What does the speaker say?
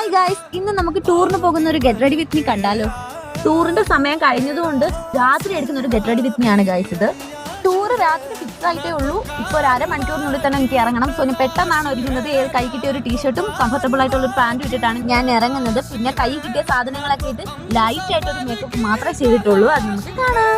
Hi guys, ഇന്ന് നമുക്ക് ടൂറിന് പോകുന്ന ഒരു ഗെറ്റ് റെഡി വിത്ത് മീ കണ്ടാലോ? ടൂറിന്റെ സമയം കഴിഞ്ഞതുകൊണ്ട് രാത്രി എടുക്കുന്ന ഒരു ഗെറ്റ് റെഡി വിത്ത് മീ ആണ് ഗായ്സ് ഇത്. ടൂറ് രാത്രി ഫിക്സ് ആയിട്ടേ ഉള്ളൂ. ഇപ്പൊ ഒരു അരമണിക്കൂറിനുള്ളിൽ തന്നെ എനിക്ക് ഇറങ്ങണം. സോ ഞാൻ പെട്ടെന്നാണ് ഒരുങ്ങുന്നത്. കൈ കിട്ടിയ ഒരു ടീഷർട്ടും കംഫർട്ടബിൾ ആയിട്ടുള്ള ഒരു പാന്റും ഇട്ടിട്ടാണ് ഞാൻ ഇറങ്ങുന്നത്. പിന്നെ കൈ കിട്ടിയ സാധനങ്ങളൊക്കെ ഇട്ട് ലൈറ്റ് ആയിട്ടൊരു മേക്കപ്പ് മാത്രമേ ചെയ്തിട്ടുള്ളൂ. അത് നമുക്ക് കാണാം.